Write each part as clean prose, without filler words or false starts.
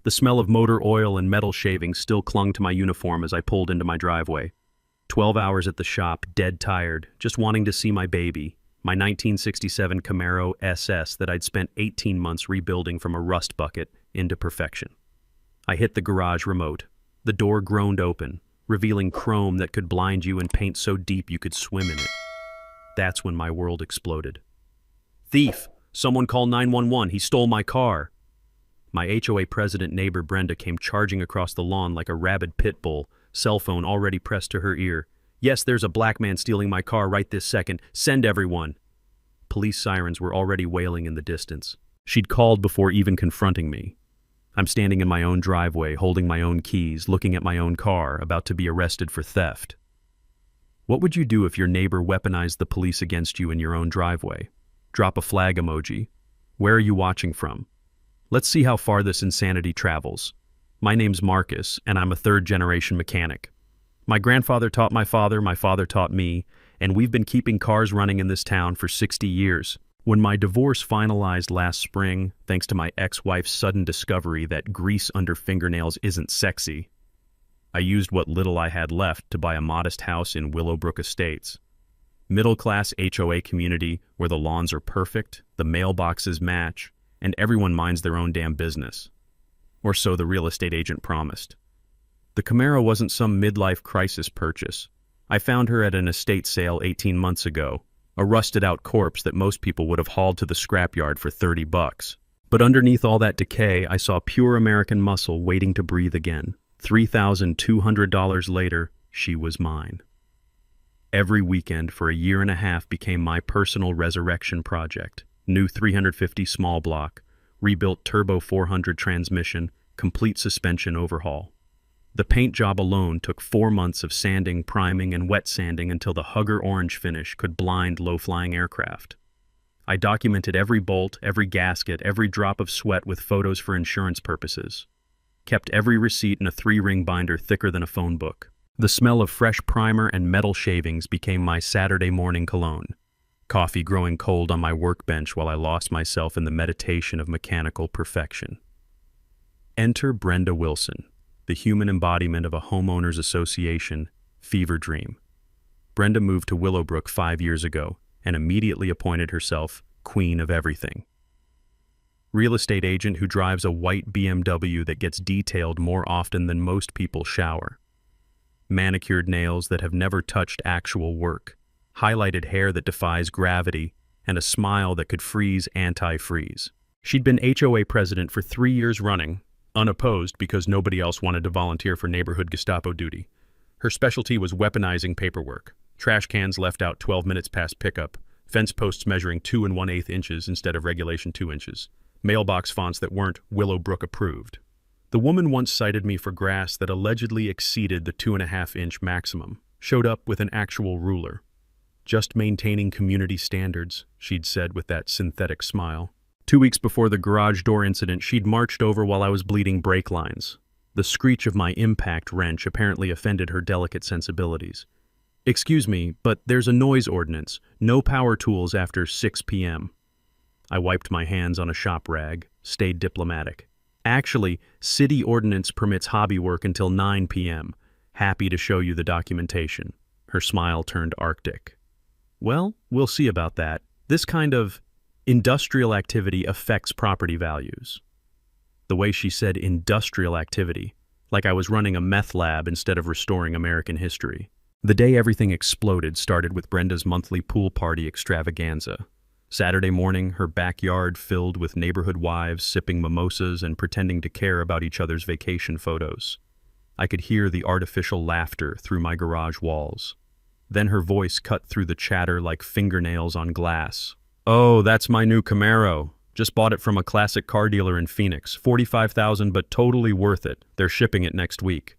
The smell of motor oil and metal shavings still clung to my uniform as I pulled into my driveway. 12 hours at the shop, dead tired, just wanting to see my baby, my 1967 Camaro SS that I'd spent 18 months rebuilding from a rust bucket into perfection. I hit the garage remote. The door groaned open, revealing chrome that could blind you and paint so deep you could swim in it. That's when my world exploded. "Thief! Someone call 911, he stole my car!" My HOA president neighbor Brenda came charging across the lawn like a rabid pit bull, cell phone already pressed to her ear. "Yes, there's a black man stealing my car right this second. Send everyone." Police sirens were already wailing in the distance. She'd called before even confronting me. I'm standing in my own driveway, holding my own keys, looking at my own car, about to be arrested for theft. What would you do if your neighbor weaponized the police against you in your own driveway? Drop a flag emoji. Where are you watching from? Let's see how far this insanity travels. My name's Marcus, and I'm a third-generation mechanic. My grandfather taught my father taught me, and we've been keeping cars running in this town for 60 years. When my divorce finalized last spring, thanks to my ex-wife's sudden discovery that grease under fingernails isn't sexy, I used what little I had left to buy a modest house in Willowbrook Estates. Middle-class HOA community where the lawns are perfect, the mailboxes match, and everyone minds their own damn business. Or so the real estate agent promised. The Camaro wasn't some midlife crisis purchase. I found her at an estate sale 18 months ago, a rusted-out corpse that most people would have hauled to the scrapyard for $30. But underneath all that decay, I saw pure American muscle waiting to breathe again. $3,200 later, she was mine. Every weekend for a year and a half became my personal resurrection project. New 350 small block, rebuilt turbo 400 transmission, complete suspension overhaul. The paint job alone took 4 months of sanding, priming, and wet sanding until the Hugger orange finish could blind low-flying aircraft. I documented every bolt, every gasket, every drop of sweat with photos for insurance purposes. Kept every receipt in a 3-ring binder thicker than a phone book. The smell of fresh primer and metal shavings became my Saturday morning cologne. Coffee growing cold on my workbench while I lost myself in the meditation of mechanical perfection. Enter Brenda Wilson, the human embodiment of a homeowners association fever dream. Brenda moved to Willowbrook 5 years ago and immediately appointed herself queen of everything. Real estate agent who drives a white BMW that gets detailed more often than most people shower. Manicured nails that have never touched actual work. Highlighted hair that defies gravity, and a smile that could freeze anti-freeze. She'd been HOA president for 3 years running, unopposed because nobody else wanted to volunteer for neighborhood Gestapo duty. Her specialty was weaponizing paperwork. Trash cans left out 12 minutes past pickup, fence posts measuring 2 1/8 inches instead of regulation 2 inches, mailbox fonts that weren't Willowbrook approved. The woman once cited me for grass that allegedly exceeded the 2.5-inch maximum, showed up with an actual ruler. "Just maintaining community standards," she'd said with that synthetic smile. 2 weeks before the garage door incident, she'd marched over while I was bleeding brake lines. The screech of my impact wrench apparently offended her delicate sensibilities. "Excuse me, but there's a noise ordinance. No power tools after 6 p.m. I wiped my hands on a shop rag, stayed diplomatic. "Actually, city ordinance permits hobby work until 9 p.m. Happy to show you the documentation." Her smile turned arctic. "Well, we'll see about that. This kind of industrial activity affects property values." The way she said industrial activity, like I was running a meth lab instead of restoring American history. The day everything exploded started with Brenda's monthly pool party extravaganza. Saturday morning, her backyard filled with neighborhood wives sipping mimosas and pretending to care about each other's vacation photos. I could hear the artificial laughter through my garage walls. Then her voice cut through the chatter like fingernails on glass. "Oh, that's my new Camaro. Just bought it from a classic car dealer in Phoenix. $45,000, but totally worth it. They're shipping it next week."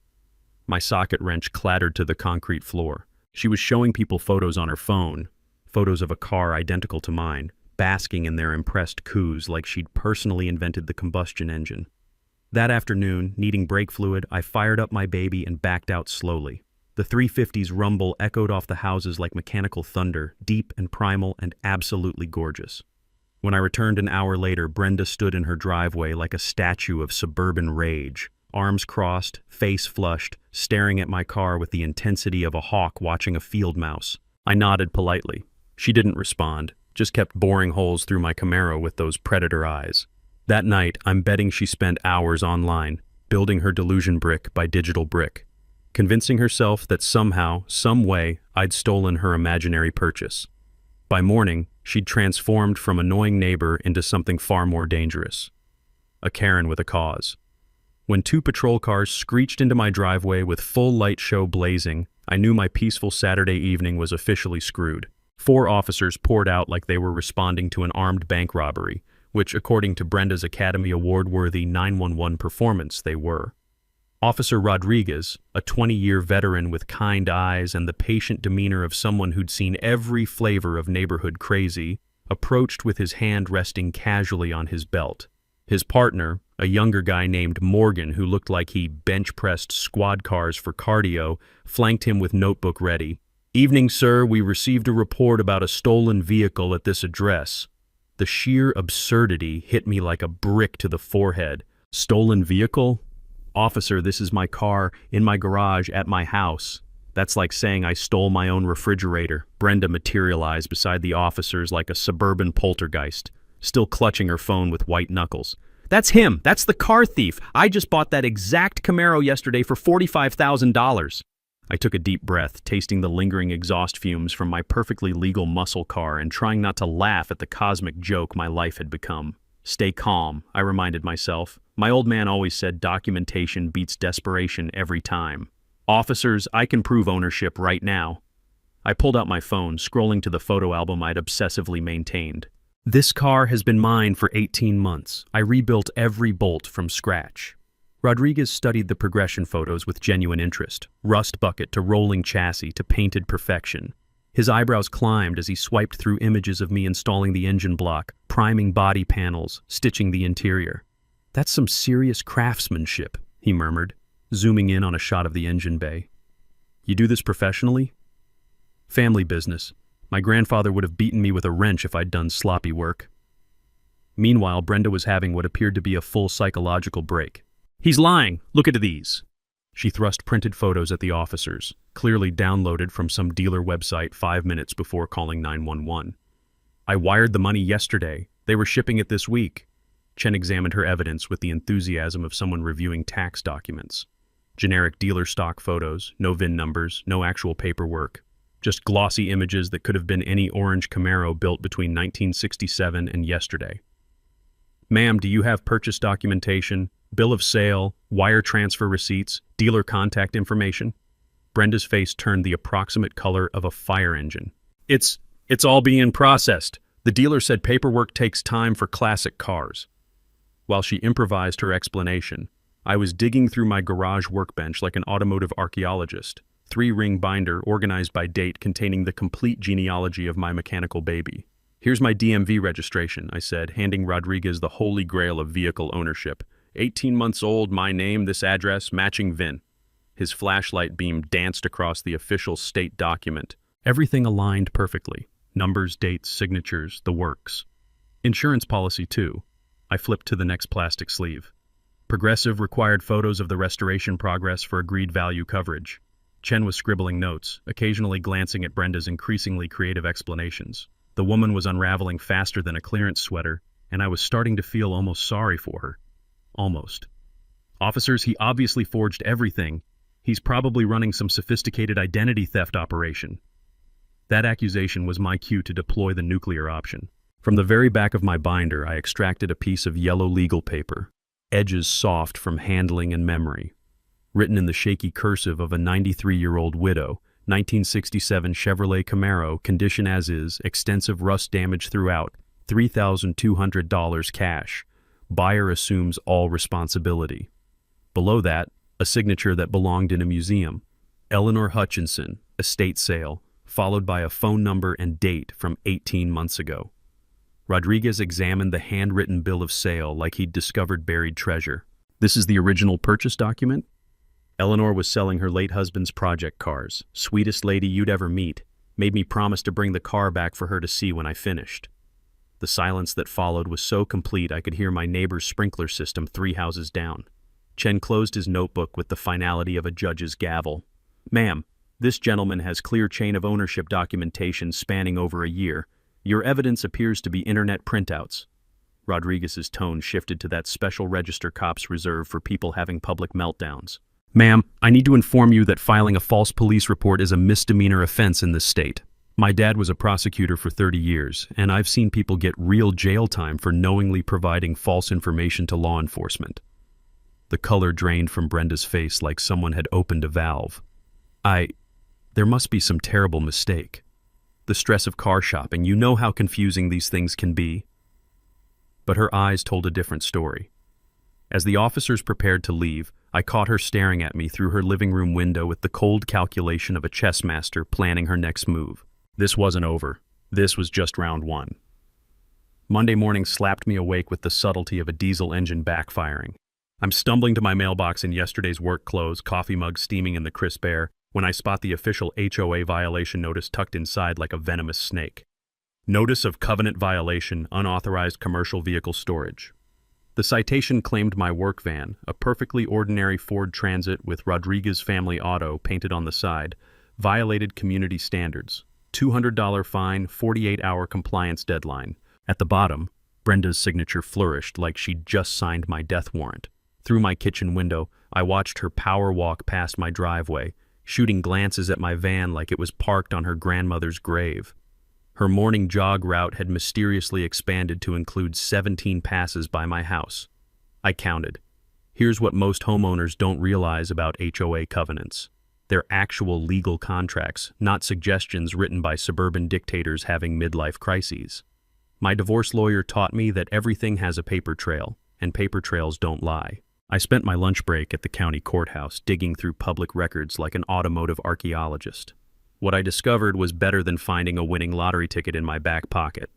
My socket wrench clattered to the concrete floor. She was showing people photos on her phone, photos of a car identical to mine, basking in their impressed coups like she'd personally invented the combustion engine. That afternoon, needing brake fluid, I fired up my baby and backed out slowly. The 350's rumble echoed off the houses like mechanical thunder, deep and primal and absolutely gorgeous. When I returned an hour later, Brenda stood in her driveway like a statue of suburban rage, arms crossed, face flushed, staring at my car with the intensity of a hawk watching a field mouse. I nodded politely. She didn't respond, just kept boring holes through my Camaro with those predator eyes. That night, I'm betting she spent hours online, building her delusion brick by digital brick, convincing herself that somehow, some way, I'd stolen her imaginary purchase. By morning, she'd transformed from annoying neighbor into something far more dangerous. A Karen with a cause. When 2 patrol cars screeched into my driveway with full light show blazing, I knew my peaceful Saturday evening was officially screwed. 4 officers poured out like they were responding to an armed bank robbery, which, according to Brenda's Academy Award-worthy 911 performance, they were. Officer Rodriguez, a 20-year veteran with kind eyes and the patient demeanor of someone who'd seen every flavor of neighborhood crazy, approached with his hand resting casually on his belt. His partner, a younger guy named Morgan who looked like he bench-pressed squad cars for cardio, flanked him with notebook ready. "Evening, sir. We received a report about a stolen vehicle at this address." The sheer absurdity hit me like a brick to the forehead. Stolen vehicle? "Officer, this is my car, in my garage, at my house." That's like saying I stole my own refrigerator. Brenda materialized beside the officers like a suburban poltergeist, still clutching her phone with white knuckles. "That's him! That's the car thief! I just bought that exact Camaro yesterday for $45,000. I took a deep breath, tasting the lingering exhaust fumes from my perfectly legal muscle car and trying not to laugh at the cosmic joke my life had become. Stay calm, I reminded myself. My old man always said documentation beats desperation every time. "Officers, I can prove ownership right now." I pulled out my phone, scrolling to the photo album I'd obsessively maintained. "This car has been mine for 18 months. I rebuilt every bolt from scratch." Rodriguez studied the progression photos with genuine interest, rust bucket to rolling chassis to painted perfection. His eyebrows climbed as he swiped through images of me installing the engine block, priming body panels, stitching the interior. "That's some serious craftsmanship," he murmured, zooming in on a shot of the engine bay. "You do this professionally?" "Family business. My grandfather would have beaten me with a wrench if I'd done sloppy work." Meanwhile, Brenda was having what appeared to be a full psychological break. "He's lying. Look at these." She thrust printed photos at the officers, clearly downloaded from some dealer website 5 minutes before calling 911. "I wired the money yesterday. They were shipping it this week." Chen examined her evidence with the enthusiasm of someone reviewing tax documents. Generic dealer stock photos, no VIN numbers, no actual paperwork. Just glossy images that could have been any orange Camaro built between 1967 and yesterday. "Ma'am, do you have purchase documentation, bill of sale, wire transfer receipts, dealer contact information?" Brenda's face turned the approximate color of a fire engine. It's all being processed. The dealer said paperwork takes time for classic cars." While she improvised her explanation, I was digging through my garage workbench like an automotive archaeologist, 3-ring binder organized by date containing the complete genealogy of my mechanical baby. "Here's my DMV registration," I said, handing Rodriguez the holy grail of vehicle ownership. 18 months old, my name, this address, matching VIN. His flashlight beam danced across the official state document. Everything aligned perfectly. Numbers, dates, signatures, the works. Insurance policy, too. I flipped to the next plastic sleeve. Progressive required photos of the restoration progress for agreed value coverage. Chen was scribbling notes, occasionally glancing at Brenda's increasingly creative explanations. The woman was unraveling faster than a clearance sweater, and I was starting to feel almost sorry for her. Almost. "Officers, he obviously forged everything. He's probably running some sophisticated identity theft operation." That accusation was my cue to deploy the nuclear option. From the very back of my binder, I extracted a piece of yellow legal paper, edges soft from handling and memory. Written in the shaky cursive of a 93-year-old widow, 1967 Chevrolet Camaro, condition as is, extensive rust damage throughout, $3,200 cash. Buyer assumes all responsibility. Below that, a signature that belonged in a museum. Eleanor Hutchinson, estate sale, followed by a phone number and date from 18 months ago. Rodriguez examined the handwritten bill of sale like he'd discovered buried treasure. "This is the original purchase document?" Eleanor was selling her late husband's project cars. Sweetest lady you'd ever meet. Made me promise to bring the car back for her to see when I finished. The silence that followed was so complete I could hear my neighbor's sprinkler system 3 houses down. Chen closed his notebook with the finality of a judge's gavel. "Ma'am, this gentleman has clear chain of ownership documentation spanning over a year. Your evidence appears to be internet printouts." Rodriguez's tone shifted to that special register cops reserve for people having public meltdowns. "Ma'am, I need to inform you that filing a false police report is a misdemeanor offense in this state. My dad was a prosecutor for 30 years, and I've seen people get real jail time for knowingly providing false information to law enforcement." The color drained from Brenda's face like someone had opened a valve. There must be some terrible mistake. The stress of car shopping, you know how confusing these things can be." But her eyes told a different story. As the officers prepared to leave, I caught her staring at me through her living room window with the cold calculation of a chess master planning her next move. This wasn't over. This was just round one. Monday morning slapped me awake with the subtlety of a diesel engine backfiring. I'm stumbling to my mailbox in yesterday's work clothes, coffee mug steaming in the crisp air, when I spot the official HOA violation notice tucked inside like a venomous snake. Notice of covenant violation, unauthorized commercial vehicle storage. The citation claimed my work van, a perfectly ordinary Ford Transit with Rodriguez Family Auto painted on the side, violated community standards. $200 fine, 48-hour compliance deadline. At the bottom, Brenda's signature flourished like she'd just signed my death warrant. Through my kitchen window, I watched her power walk past my driveway, shooting glances at my van like it was parked on her grandmother's grave. Her morning jog route had mysteriously expanded to include 17 passes by my house. I counted. Here's what most homeowners don't realize about HOA covenants. They're actual legal contracts, not suggestions written by suburban dictators having midlife crises. My divorce lawyer taught me that everything has a paper trail, and paper trails don't lie. I spent my lunch break at the county courthouse digging through public records like an automotive archaeologist. What I discovered was better than finding a winning lottery ticket in my back pocket.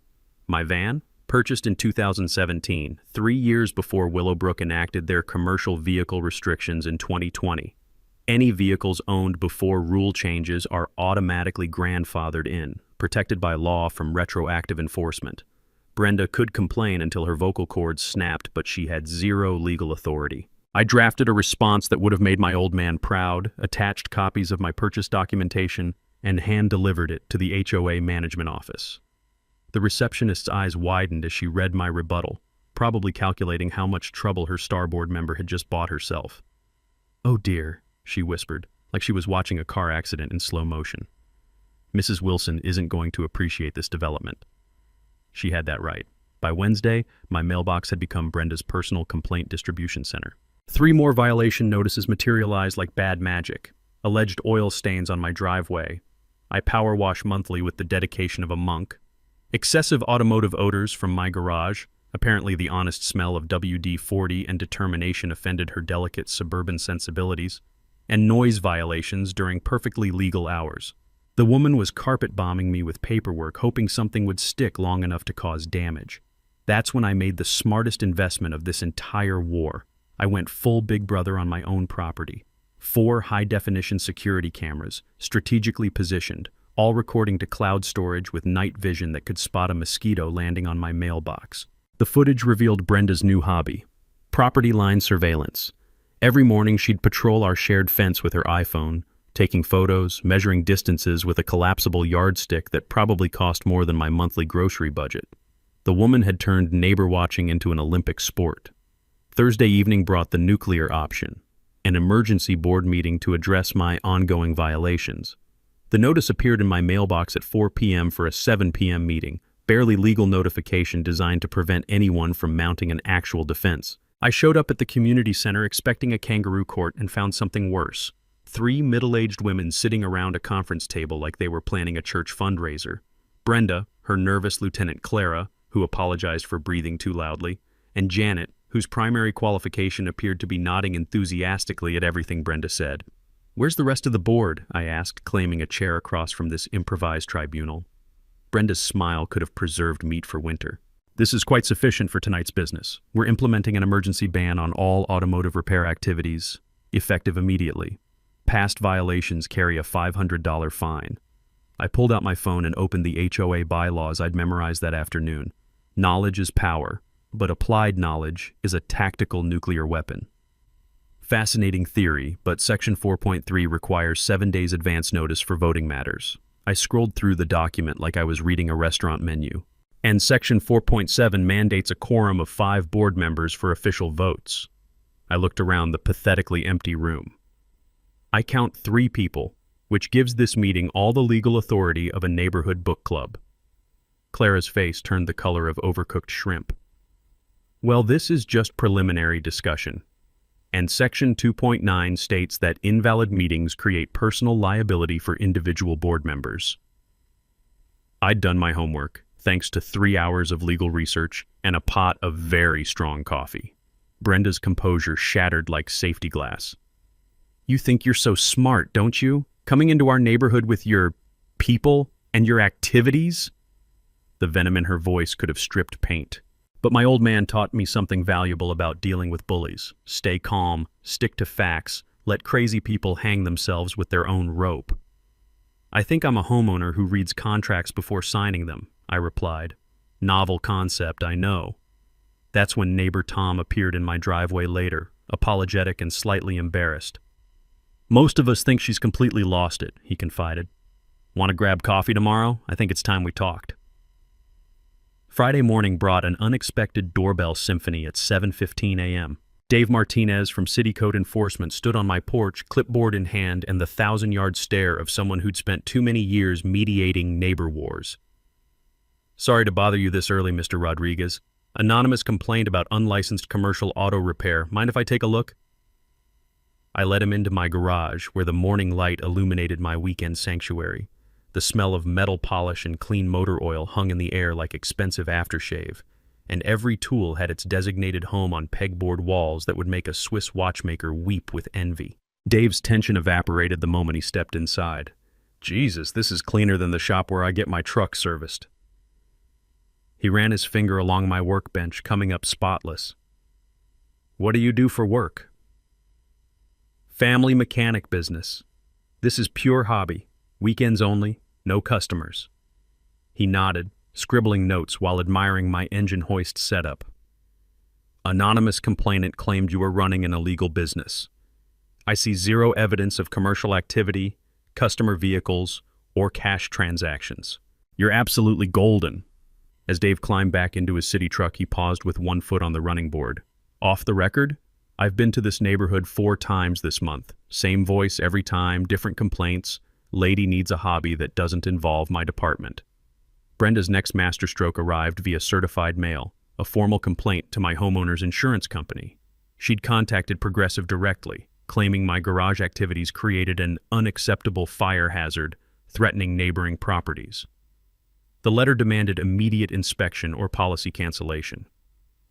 My van, purchased in 2017, 3 years before Willowbrook enacted their commercial vehicle restrictions in 2020. Any vehicles owned before rule changes are automatically grandfathered in, protected by law from retroactive enforcement. Brenda could complain until her vocal cords snapped, but she had zero legal authority. I drafted a response that would have made my old man proud, attached copies of my purchase documentation, and hand-delivered it to the HOA management office. The receptionist's eyes widened as she read my rebuttal, probably calculating how much trouble her starboard member had just bought herself. "Oh dear," she whispered, like she was watching a car accident in slow motion. "Mrs. Wilson isn't going to appreciate this development." She had that right. By Wednesday, my mailbox had become Brenda's personal complaint distribution center. 3 more violation notices materialized like bad magic. Alleged oil stains on my driveway. I power wash monthly with the dedication of a monk. Excessive automotive odors from my garage. Apparently the honest smell of WD-40 and determination offended her delicate suburban sensibilities. And noise violations during perfectly legal hours. The woman was carpet bombing me with paperwork, hoping something would stick long enough to cause damage. That's when I made the smartest investment of this entire war. I went full Big Brother on my own property. 4 high-definition security cameras, strategically positioned, all recording to cloud storage with night vision that could spot a mosquito landing on my mailbox. The footage revealed Brenda's new hobby, property line surveillance. Every morning she'd patrol our shared fence with her iPhone, taking photos, measuring distances with a collapsible yardstick that probably cost more than my monthly grocery budget. The woman had turned neighbor watching into an Olympic sport. Thursday evening brought the nuclear option, an emergency board meeting to address my ongoing violations. The notice appeared in my mailbox at 4 p.m. for a 7 p.m. meeting, barely legal notification designed to prevent anyone from mounting an actual defense. I showed up at the community center expecting a kangaroo court and found something worse. 3 middle-aged women sitting around a conference table like they were planning a church fundraiser. Brenda, her nervous Lieutenant Clara, who apologized for breathing too loudly, and Janet, whose primary qualification appeared to be nodding enthusiastically at everything Brenda said. "Where's the rest of the board?" I asked, claiming a chair across from this improvised tribunal. Brenda's smile could have preserved meat for winter. "This is quite sufficient for tonight's business. We're implementing an emergency ban on all automotive repair activities, effective immediately. Past violations carry a $500 fine." I pulled out my phone and opened the HOA bylaws I'd memorized that afternoon. Knowledge is power, but applied knowledge is a tactical nuclear weapon. Fascinating theory, but Section 4.3 requires 7 days advance notice for voting matters. I scrolled through the document like I was reading a restaurant menu. And Section 4.7 mandates a quorum of 5 board members for official votes. I looked around the pathetically empty room. I count 3 people, which gives this meeting all the legal authority of a neighborhood book club. Clara's face turned the color of overcooked shrimp. Well, this is just preliminary discussion. And Section 2.9 states that invalid meetings create personal liability for individual board members. I'd done my homework, thanks to 3 hours of legal research and a pot of very strong coffee. Brenda's composure shattered like safety glass. You think you're so smart, don't you? Coming into our neighborhood with your people and your activities? The venom in her voice could have stripped paint. But my old man taught me something valuable about dealing with bullies. Stay calm, stick to facts, let crazy people hang themselves with their own rope. I think I'm a homeowner who reads contracts before signing them, I replied. Novel concept, I know. That's when neighbor Tom appeared in my driveway later, apologetic and slightly embarrassed. Most of us think she's completely lost it, he confided. Want to grab coffee tomorrow? I think it's time we talked. Friday morning brought an unexpected doorbell symphony at 7:15 a.m. Dave Martinez from City Code Enforcement stood on my porch, clipboard in hand, and the 1,000-yard stare of someone who'd spent too many years mediating neighbor wars. Sorry to bother you this early, Mr. Rodriguez. Anonymous complaint about unlicensed commercial auto repair. Mind if I take a look? I led him into my garage, where the morning light illuminated my weekend sanctuary. The smell of metal polish and clean motor oil hung in the air like expensive aftershave, and every tool had its designated home on pegboard walls that would make a Swiss watchmaker weep with envy. Dave's tension evaporated the moment he stepped inside. Jesus, this is cleaner than the shop where I get my truck serviced. He ran his finger along my workbench, coming up spotless. What do you do for work? Family mechanic business. This is pure hobby. Weekends only, no customers. He nodded, scribbling notes while admiring my engine hoist setup. Anonymous complainant claimed you were running an illegal business. I see zero evidence of commercial activity, customer vehicles, or cash transactions. You're absolutely golden. As Dave climbed back into his city truck, he paused with one foot on the running board. Off the record, I've been to this neighborhood 4 times this month. Same voice every time, different complaints. Lady needs a hobby that doesn't involve my department. Brenda's next masterstroke arrived via certified mail, a formal complaint to my homeowner's insurance company. She'd contacted Progressive directly, claiming my garage activities created an unacceptable fire hazard, threatening neighboring properties. The letter demanded immediate inspection or policy cancellation.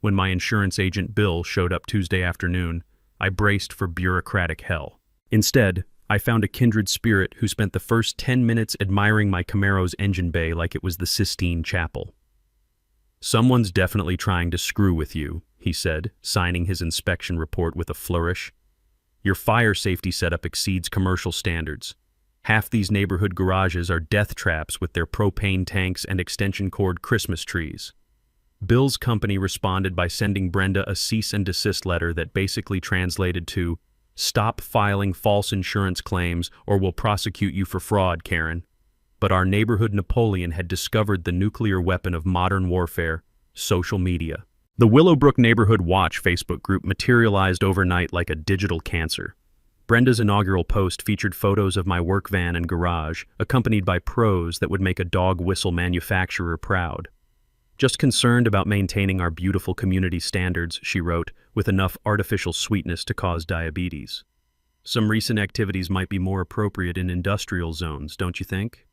When my insurance agent Bill showed up Tuesday afternoon, I braced for bureaucratic hell. Instead, I found a kindred spirit who spent the first 10 minutes admiring my Camaro's engine bay like it was the Sistine Chapel. Someone's definitely trying to screw with you, he said, signing his inspection report with a flourish. Your fire safety setup exceeds commercial standards. Half these neighborhood garages are death traps with their propane tanks and extension cord Christmas trees. Bill's company responded by sending Brenda a cease and desist letter that basically translated to, "Stop filing false insurance claims or we'll prosecute you for fraud, Karen." But our neighborhood Napoleon had discovered the nuclear weapon of modern warfare, social media. The Willowbrook Neighborhood Watch Facebook group materialized overnight like a digital cancer. Brenda's inaugural post featured photos of my work van and garage, accompanied by prose that would make a dog whistle manufacturer proud. Just concerned about maintaining our beautiful community standards, she wrote, with enough artificial sweetness to cause diabetes. Some recent activities might be more appropriate in industrial zones, don't you think?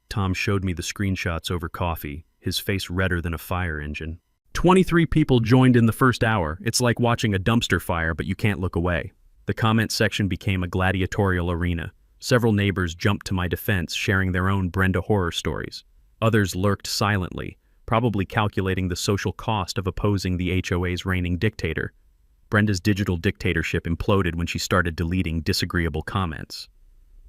Tom showed me the screenshots over coffee, his face redder than a fire engine. 23 people joined in the first hour. It's like watching a dumpster fire, but you can't look away. The comment section became a gladiatorial arena. Several neighbors jumped to my defense, sharing their own Brenda horror stories. Others lurked silently, probably calculating the social cost of opposing the HOA's reigning dictator. Brenda's digital dictatorship imploded when she started deleting disagreeable comments.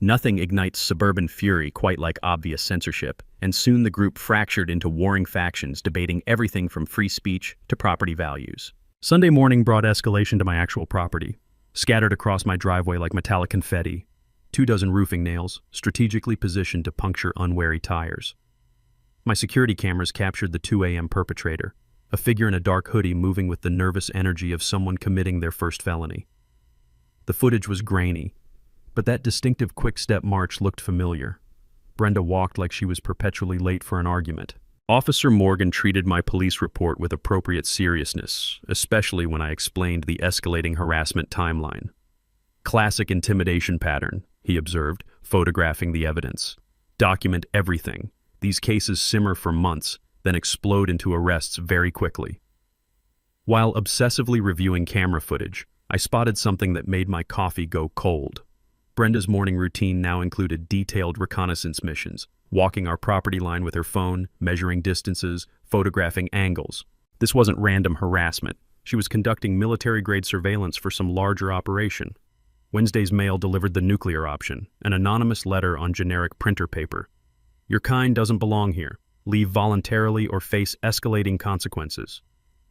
Nothing ignites suburban fury quite like obvious censorship, and soon the group fractured into warring factions debating everything from free speech to property values. Sunday morning brought escalation to my actual property, scattered across my driveway like metallic confetti, 24 roofing nails, strategically positioned to puncture unwary tires. My security cameras captured the 2 a.m. perpetrator, a figure in a dark hoodie moving with the nervous energy of someone committing their first felony. The footage was grainy, but that distinctive quick-step march looked familiar. Brenda walked like she was perpetually late for an argument. Officer Morgan treated my police report with appropriate seriousness, especially when I explained the escalating harassment timeline. Classic intimidation pattern, he observed, photographing the evidence. Document everything. These cases simmer for months, then explode into arrests very quickly. While obsessively reviewing camera footage, I spotted something that made my coffee go cold. Brenda's morning routine now included detailed reconnaissance missions, walking our property line with her phone, measuring distances, photographing angles. This wasn't random harassment. She was conducting military-grade surveillance for some larger operation. Wednesday's mail delivered the nuclear option, an anonymous letter on generic printer paper. Your kind doesn't belong here. Leave voluntarily or face escalating consequences.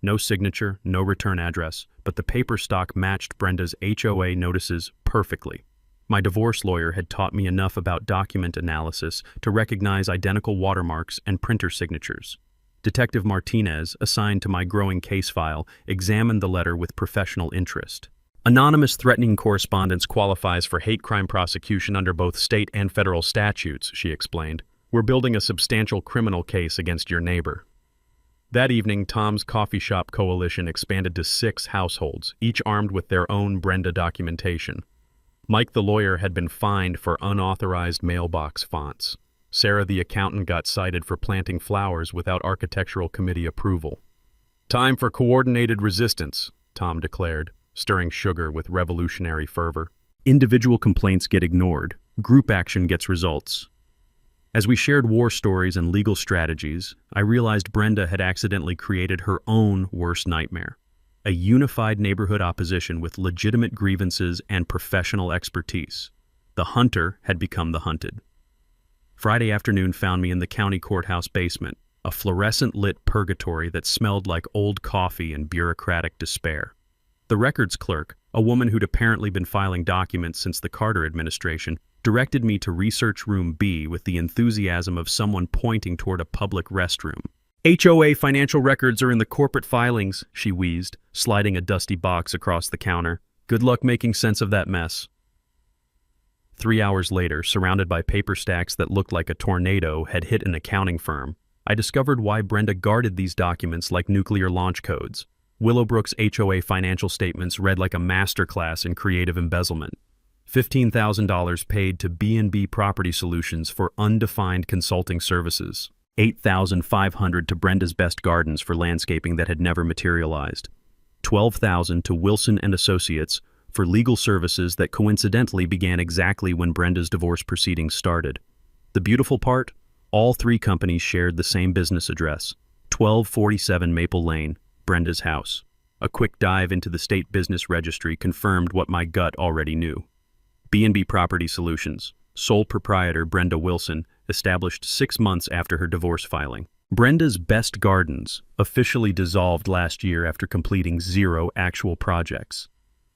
No signature, no return address, but the paper stock matched Brenda's HOA notices perfectly. My divorce lawyer had taught me enough about document analysis to recognize identical watermarks and printer signatures. Detective Martinez, assigned to my growing case file, examined the letter with professional interest. Anonymous threatening correspondence qualifies for hate crime prosecution under both state and federal statutes, she explained. We're building a substantial criminal case against your neighbor. That evening, Tom's Coffee Shop Coalition expanded to 6 households, each armed with their own Brenda documentation. Mike the lawyer had been fined for unauthorized mailbox fonts. Sarah the accountant got cited for planting flowers without architectural committee approval. Time for coordinated resistance, Tom declared, stirring sugar with revolutionary fervor. Individual complaints get ignored. Group action gets results. As we shared war stories and legal strategies, I realized Brenda had accidentally created her own worst nightmare. A unified neighborhood opposition with legitimate grievances and professional expertise. The hunter had become the hunted. Friday afternoon found me in the county courthouse basement, a fluorescent-lit purgatory that smelled like old coffee and bureaucratic despair. The records clerk, a woman who'd apparently been filing documents since the Carter administration, directed me to Research Room B with the enthusiasm of someone pointing toward a public restroom. HOA financial records are in the corporate filings, she wheezed, sliding a dusty box across the counter. Good luck making sense of that mess. 3 hours later, surrounded by paper stacks that looked like a tornado had hit an accounting firm, I discovered why Brenda guarded these documents like nuclear launch codes. Willowbrook's HOA financial statements read like a masterclass in creative embezzlement. $15,000 paid to B&B Property Solutions for undefined consulting services. $8,500 to Brenda's Best Gardens for landscaping that had never materialized. $12,000 to Wilson and Associates for legal services that coincidentally began exactly when Brenda's divorce proceedings started. The beautiful part? All 3 companies shared the same business address, 1247 Maple Lane, Brenda's house. A quick dive into the state business registry confirmed what my gut already knew. B&B Property Solutions, sole proprietor Brenda Wilson, established 6 months after her divorce filing. Brenda's Best Gardens officially dissolved last year after completing 0 actual projects.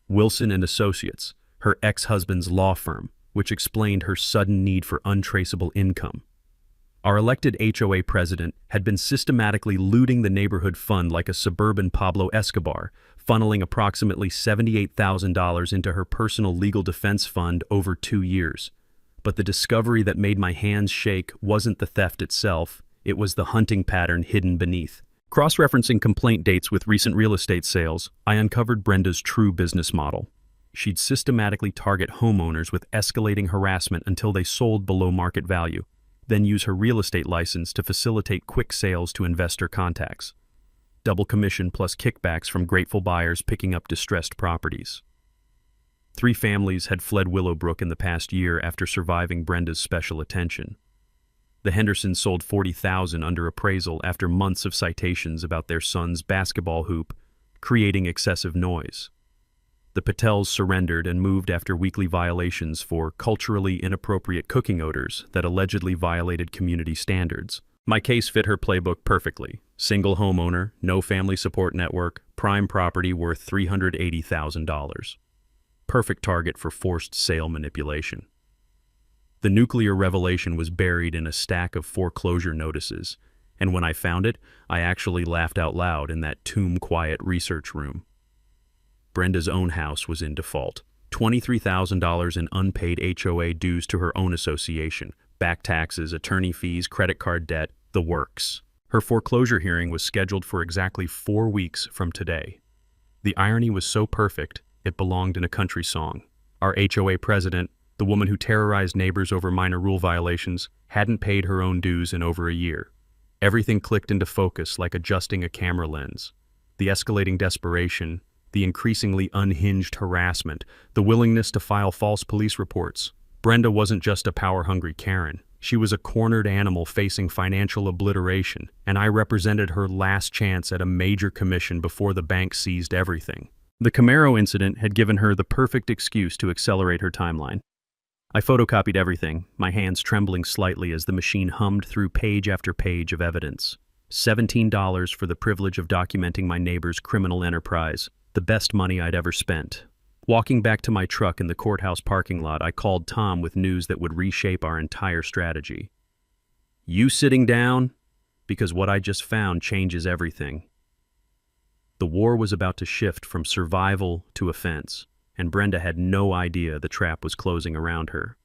Wilson and Associates, her ex-husband's law firm, which explained her sudden need for untraceable income. Our elected HOA president had been systematically looting the neighborhood fund like a suburban Pablo Escobar, funneling approximately $78,000 into her personal legal defense fund over 2 years. But the discovery that made my hands shake wasn't the theft itself, it was the hunting pattern hidden beneath. Cross-referencing complaint dates with recent real estate sales, I uncovered Brenda's true business model. She'd systematically target homeowners with escalating harassment until they sold below market value, then use her real estate license to facilitate quick sales to investor contacts. Double commission plus kickbacks from grateful buyers picking up distressed properties. 3 families had fled Willowbrook in the past year after surviving Brenda's special attention. The Hendersons sold $40,000 under appraisal after months of citations about their son's basketball hoop creating excessive noise. The Patels surrendered and moved after weekly violations for culturally inappropriate cooking odors that allegedly violated community standards. My case fit her playbook perfectly. Single homeowner, no family support network, prime property worth $380,000. Perfect target for forced sale manipulation. The nuclear revelation was buried in a stack of foreclosure notices, and when I found it, I actually laughed out loud in that tomb-quiet research room. Brenda's own house was in default. $23,000 in unpaid HOA dues to her own association, back taxes, attorney fees, credit card debt, the works. Her foreclosure hearing was scheduled for exactly 4 weeks from today. The irony was so perfect, it belonged in a country song. Our HOA president, the woman who terrorized neighbors over minor rule violations, hadn't paid her own dues in over a year. Everything clicked into focus like adjusting a camera lens. The escalating desperation, the increasingly unhinged harassment, the willingness to file false police reports. Brenda wasn't just a power-hungry Karen. She was a cornered animal facing financial obliteration, and I represented her last chance at a major commission before the bank seized everything. The Camaro incident had given her the perfect excuse to accelerate her timeline. I photocopied everything, my hands trembling slightly as the machine hummed through page after page of evidence. $17 for the privilege of documenting my neighbor's criminal enterprise, the best money I'd ever spent. Walking back to my truck in the courthouse parking lot, I called Tom with news that would reshape our entire strategy. "You sitting down? Because what I just found changes everything." The war was about to shift from survival to offense, and Brenda had no idea the trap was closing around her.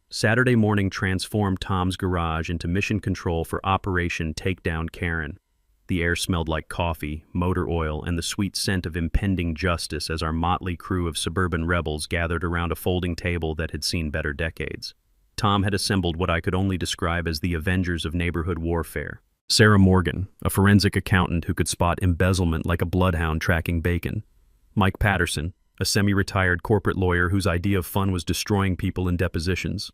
Saturday morning transformed Tom's garage into mission control for Operation Takedown Karen. The air smelled like coffee, motor oil, and the sweet scent of impending justice as our motley crew of suburban rebels gathered around a folding table that had seen better decades. Tom had assembled what I could only describe as the Avengers of neighborhood warfare. Sarah Morgan, a forensic accountant who could spot embezzlement like a bloodhound tracking bacon. Mike Patterson, a semi-retired corporate lawyer whose idea of fun was destroying people in depositions.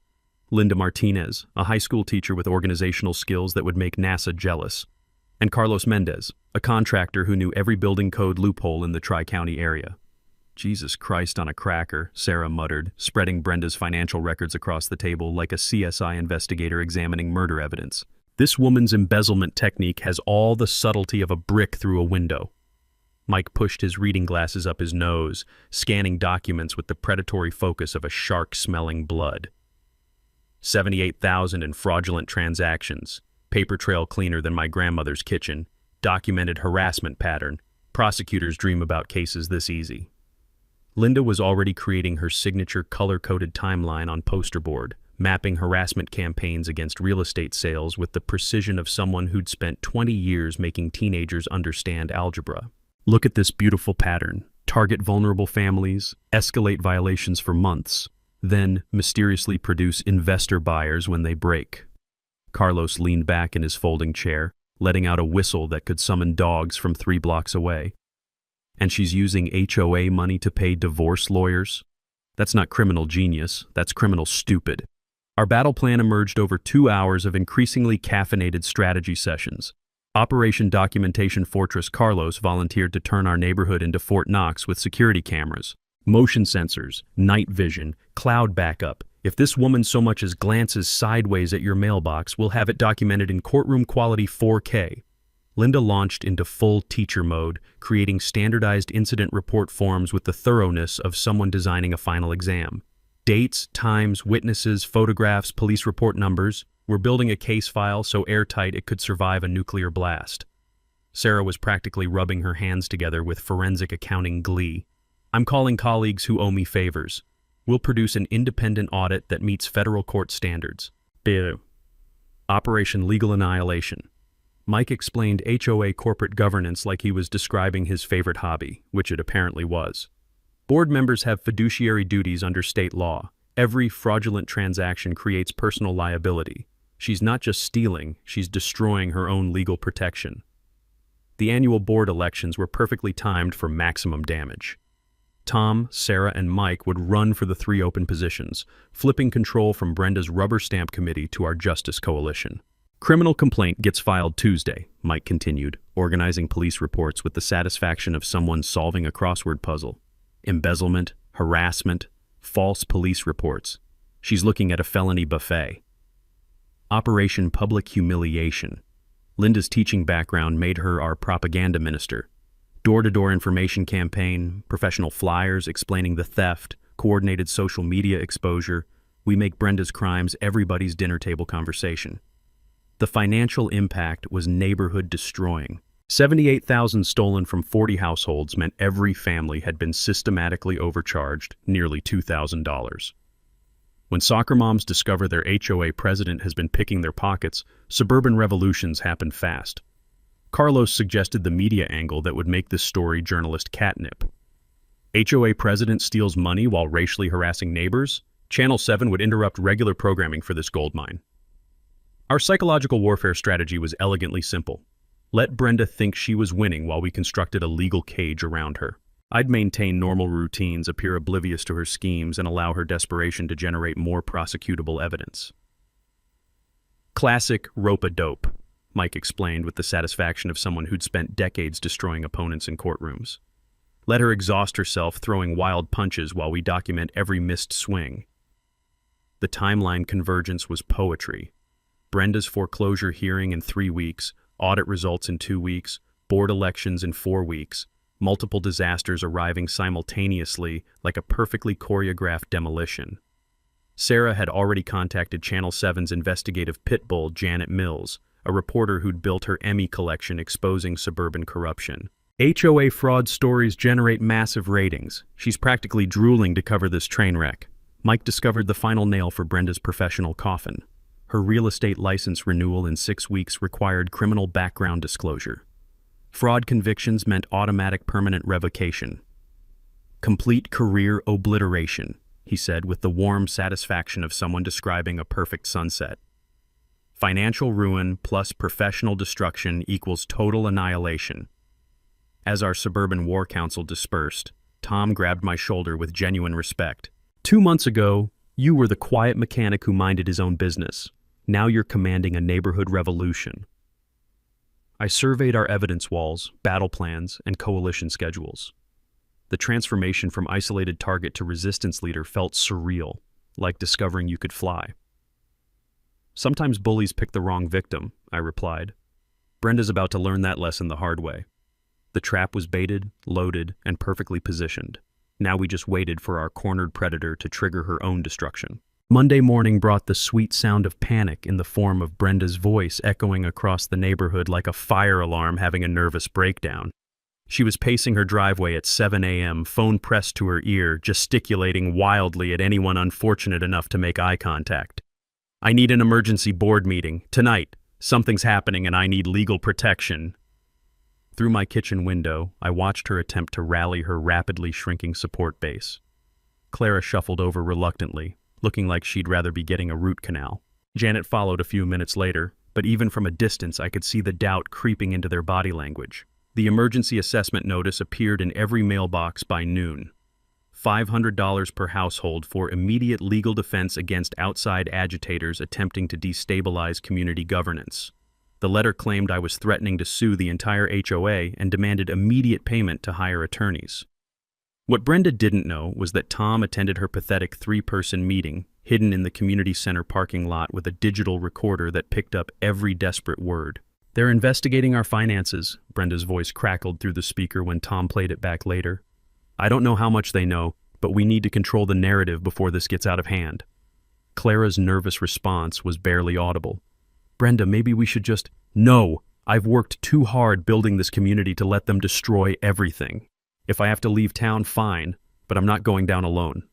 Linda Martinez, a high school teacher with organizational skills that would make NASA jealous. And Carlos Mendez, a contractor who knew every building code loophole in the Tri-County area. "Jesus Christ on a cracker," Sarah muttered, spreading Brenda's financial records across the table like a CSI investigator examining murder evidence. "This woman's embezzlement technique has all the subtlety of a brick through a window." Mike pushed his reading glasses up his nose, scanning documents with the predatory focus of a shark-smelling blood. 78,000 in fraudulent transactions, paper trail cleaner than my grandmother's kitchen, documented harassment pattern. Prosecutors dream about cases this easy. Linda was already creating her signature color-coded timeline on poster board, mapping harassment campaigns against real estate sales with the precision of someone who'd spent 20 years making teenagers understand algebra. "Look at this beautiful pattern. Target vulnerable families, escalate violations for months, then mysteriously produce investor buyers when they break." Carlos leaned back in his folding chair, letting out a whistle that could summon dogs from 3 blocks away. "And she's using HOA money to pay divorce lawyers? That's not criminal genius, that's criminal stupid." Our battle plan emerged over 2 hours of increasingly caffeinated strategy sessions. Operation Documentation Fortress Carlos volunteered to turn our neighborhood into Fort Knox with security cameras, motion sensors, night vision, cloud backup. If this woman so much as glances sideways at your mailbox, we'll have it documented in courtroom quality 4K. Linda launched into full teacher mode, creating standardized incident report forms with the thoroughness of someone designing a final exam. Dates, times, witnesses, photographs, police report numbers. We're building a case file so airtight it could survive a nuclear blast. Sarah was practically rubbing her hands together with forensic accounting glee. "I'm calling colleagues who owe me favors. We'll produce an independent audit that meets federal court standards." Bill. Operation Legal Annihilation. Mike explained HOA corporate governance like he was describing his favorite hobby, which it apparently was. "Board members have fiduciary duties under state law. Every fraudulent transaction creates personal liability. She's not just stealing, she's destroying her own legal protection." The annual board elections were perfectly timed for maximum damage. Tom, Sarah, and Mike would run for the 3 open positions, flipping control from Brenda's rubber stamp committee to our Justice Coalition. "Criminal complaint gets filed Tuesday," Mike continued, organizing police reports with the satisfaction of someone solving a crossword puzzle. embezzlement, harassment, false police reports. She's looking at a felony buffet. Operation Public Humiliation. Linda's teaching background made her our propaganda minister. Door-to-door information campaign, professional flyers explaining the theft, coordinated social media exposure. We make Brenda's crimes everybody's dinner table conversation. The financial impact was neighborhood destroying. 78,000 stolen from 40 households meant every family had been systematically overcharged nearly $2,000. When soccer moms discover their HOA president has been picking their pockets, suburban revolutions happen fast. Carlos suggested the media angle that would make this story journalist catnip. HOA president steals money while racially harassing neighbors? Channel 7 would interrupt regular programming for this goldmine. Our psychological warfare strategy was elegantly simple. Let Brenda think she was winning while we constructed a legal cage around her. I'd maintain normal routines, appear oblivious to her schemes, and allow her desperation to generate more prosecutable evidence. Classic rope-a-dope, Mike explained with the satisfaction of someone who'd spent decades destroying opponents in courtrooms. Let her exhaust herself throwing wild punches while we document every missed swing. The timeline convergence was poetry. Brenda's foreclosure hearing in 3 weeks, audit results in 2 weeks, board elections in 4 weeks, multiple disasters arriving simultaneously like a perfectly choreographed demolition. Sarah had already contacted Channel 7's investigative pit bull, Janet Mills, a reporter who'd built her Emmy collection exposing suburban corruption. HOA fraud stories generate massive ratings. She's practically drooling to cover this train wreck. Mike discovered the final nail for Brenda's professional coffin. Her real estate license renewal in 6 weeks required criminal background disclosure. Fraud convictions meant automatic permanent revocation. Complete career obliteration, he said with the warm satisfaction of someone describing a perfect sunset. Financial ruin plus professional destruction equals total annihilation. As our suburban war council dispersed, Tom grabbed my shoulder with genuine respect. 2 months ago, you were the quiet mechanic who minded his own business. Now you're commanding a neighborhood revolution. I surveyed our evidence walls, battle plans, and coalition schedules. The transformation from isolated target to resistance leader felt surreal, like discovering you could fly. Sometimes bullies pick the wrong victim, I replied. Brenda's about to learn that lesson the hard way. The trap was baited, loaded, and perfectly positioned. Now we just waited for our cornered predator to trigger her own destruction. Monday morning brought the sweet sound of panic in the form of Brenda's voice echoing across the neighborhood like a fire alarm having a nervous breakdown. She was pacing her driveway at 7 a.m., phone pressed to her ear, gesticulating wildly at anyone unfortunate enough to make eye contact. I need an emergency board meeting. Tonight. Something's happening and I need legal protection. Through my kitchen window, I watched her attempt to rally her rapidly shrinking support base. Clara shuffled over reluctantly, looking like she'd rather be getting a root canal. Janet followed a few minutes later, but even from a distance I could see the doubt creeping into their body language. The emergency assessment notice appeared in every mailbox by noon. $500 per household for immediate legal defense against outside agitators attempting to destabilize community governance. The letter claimed I was threatening to sue the entire HOA and demanded immediate payment to hire attorneys. What Brenda didn't know was that Tom attended her pathetic 3-person meeting, hidden in the community center parking lot with a digital recorder that picked up every desperate word. They're investigating our finances, Brenda's voice crackled through the speaker when Tom played it back later. I don't know how much they know, but we need to control the narrative before this gets out of hand. Clara's nervous response was barely audible. Brenda, maybe we should just... No! I've worked too hard building this community to let them destroy everything. If I have to leave town, fine, but I'm not going down alone.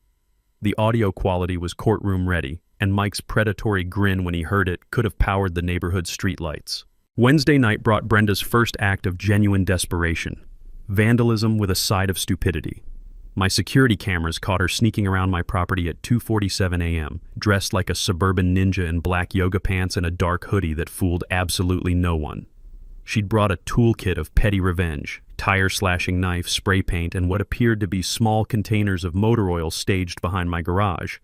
The audio quality was courtroom ready, and Mike's predatory grin when he heard it could have powered the neighborhood streetlights. Wednesday night brought Brenda's first act of genuine desperation. Vandalism with a side of stupidity. My security cameras caught her sneaking around my property at 2:47 a.m., dressed like a suburban ninja in black yoga pants and a dark hoodie that fooled absolutely no one. She'd brought a toolkit of petty revenge, tire-slashing knife, spray paint, and what appeared to be small containers of motor oil staged behind my garage.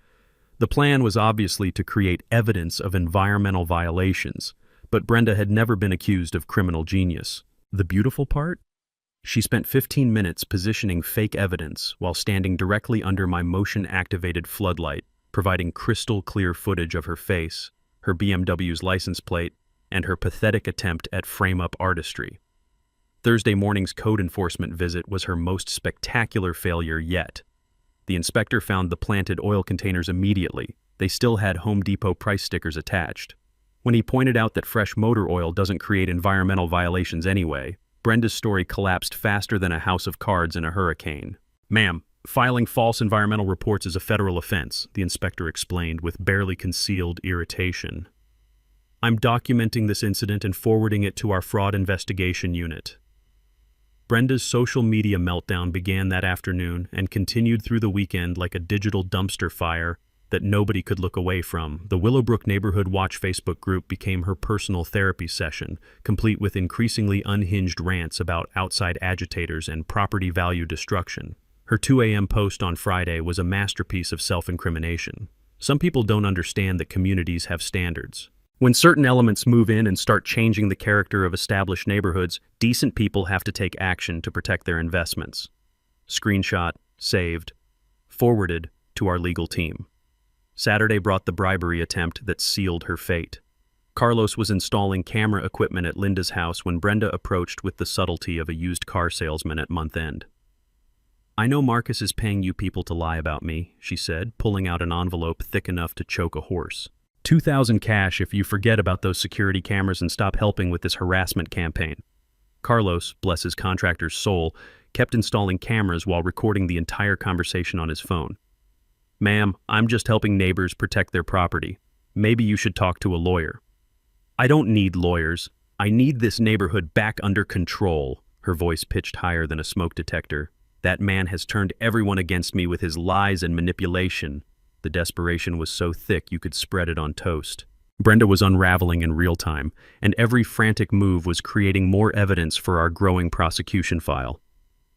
The plan was obviously to create evidence of environmental violations, but Brenda had never been accused of criminal genius. The beautiful part? She spent 15 minutes positioning fake evidence while standing directly under my motion-activated floodlight, providing crystal-clear footage of her face, her BMW's license plate, and her pathetic attempt at frame-up artistry. Thursday morning's code enforcement visit was her most spectacular failure yet. The inspector found the planted oil containers immediately. They still had Home Depot price stickers attached. When he pointed out that fresh motor oil doesn't create environmental violations anyway, Brenda's story collapsed faster than a house of cards in a hurricane. "Ma'am, filing false environmental reports is a federal offense," the inspector explained with barely concealed irritation. "I'm documenting this incident and forwarding it to our fraud investigation unit." Brenda's social media meltdown began that afternoon and continued through the weekend like a digital dumpster fire that nobody could look away from. The Willowbrook Neighborhood Watch Facebook group became her personal therapy session, complete with increasingly unhinged rants about outside agitators and property value destruction. Her 2 a.m. post on Friday was a masterpiece of self-incrimination. Some people don't understand that communities have standards. When certain elements move in and start changing the character of established neighborhoods, decent people have to take action to protect their investments. Screenshot, saved, forwarded to our legal team. Saturday brought the bribery attempt that sealed her fate. Carlos was installing camera equipment at Linda's house when Brenda approached with the subtlety of a used car salesman at month end. "I know Marcus is paying you people to lie about me," she said, pulling out an envelope thick enough to choke a horse. $2,000 cash if you forget about those security cameras and stop helping with this harassment campaign." Carlos, bless his contractor's soul, kept installing cameras while recording the entire conversation on his phone. "Ma'am, I'm just helping neighbors protect their property. Maybe you should talk to a lawyer." "I don't need lawyers. I need this neighborhood back under control," her voice pitched higher than a smoke detector. "That man has turned everyone against me with his lies and manipulation." The desperation was so thick you could spread it on toast. Brenda was unraveling in real time, and every frantic move was creating more evidence for our growing prosecution file.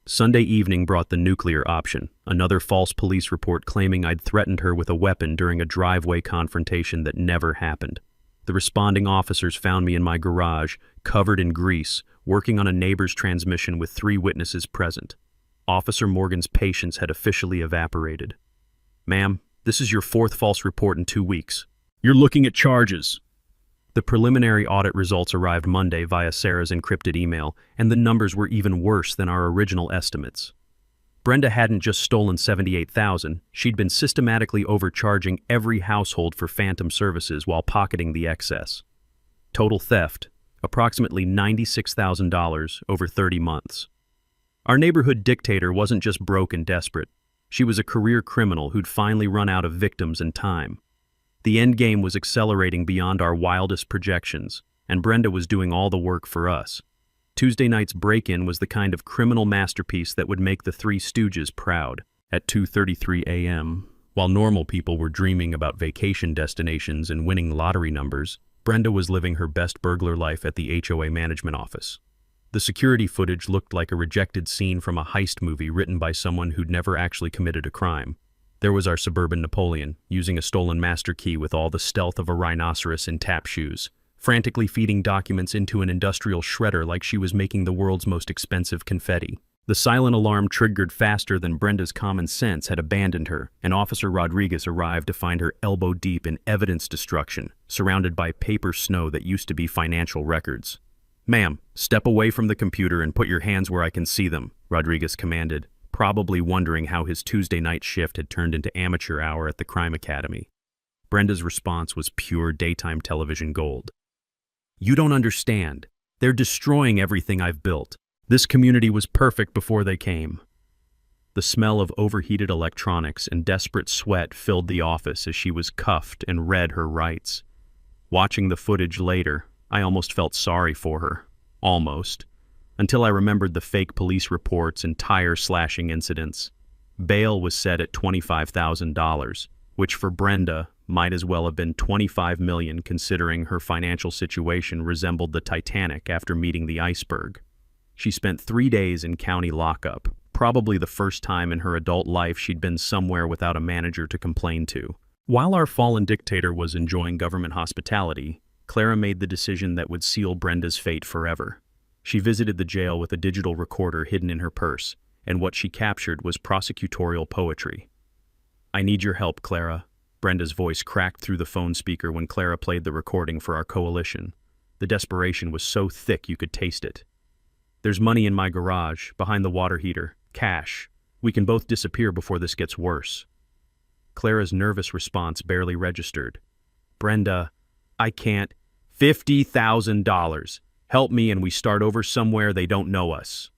Sunday evening brought the nuclear option, another false police report claiming I'd threatened her with a weapon during a driveway confrontation that never happened. The responding officers found me in my garage, covered in grease, working on a neighbor's transmission with 3 witnesses present. Officer Morgan's patience had officially evaporated. "Ma'am, this is your 4th false report in 2 weeks. You're looking at charges." The preliminary audit results arrived Monday via Sarah's encrypted email, and the numbers were even worse than our original estimates. Brenda hadn't just stolen $78,000, she'd been systematically overcharging every household for phantom services while pocketing the excess. Total theft, approximately $96,000 over 30 months. Our neighborhood dictator wasn't just broke and desperate. She was a career criminal who'd finally run out of victims and time. The endgame was accelerating beyond our wildest projections, and Brenda was doing all the work for us. Tuesday night's break-in was the kind of criminal masterpiece that would make the Three Stooges proud. At 2:33 a.m., while normal people were dreaming about vacation destinations and winning lottery numbers, Brenda was living her best burglar life at the HOA management office. The security footage looked like a rejected scene from a heist movie written by someone who'd never actually committed a crime. There was our suburban Napoleon, using a stolen master key with all the stealth of a rhinoceros in tap shoes, frantically feeding documents into an industrial shredder like she was making the world's most expensive confetti. The silent alarm triggered faster than Brenda's common sense had abandoned her, and Officer Rodriguez arrived to find her elbow-deep in evidence destruction, surrounded by paper snow that used to be financial records. "Ma'am, step away from the computer and put your hands where I can see them," Rodriguez commanded, probably wondering how his Tuesday night shift had turned into amateur hour at the crime academy. Brenda's response was pure daytime television gold. "You don't understand. They're destroying everything I've built. This community was perfect before they came." The smell of overheated electronics and desperate sweat filled the office as she was cuffed and read her rights. Watching the footage later, I almost felt sorry for her. Almost. Until I remembered the fake police reports and tire slashing incidents. Bail was set at $25,000, which for Brenda might as well have been $25 million considering her financial situation resembled the Titanic after meeting the iceberg. She spent 3 days in county lockup, probably the first time in her adult life she'd been somewhere without a manager to complain to. While our fallen dictator was enjoying government hospitality, Clara made the decision that would seal Brenda's fate forever. She visited the jail with a digital recorder hidden in her purse, and what she captured was prosecutorial poetry. "I need your help, Clara." Brenda's voice cracked through the phone speaker when Clara played the recording for our coalition. The desperation was so thick you could taste it. "There's money in my garage, behind the water heater. Cash. We can both disappear before this gets worse." Clara's nervous response barely registered. "Brenda, I can't. $50,000. Help me and we start over somewhere they don't know us."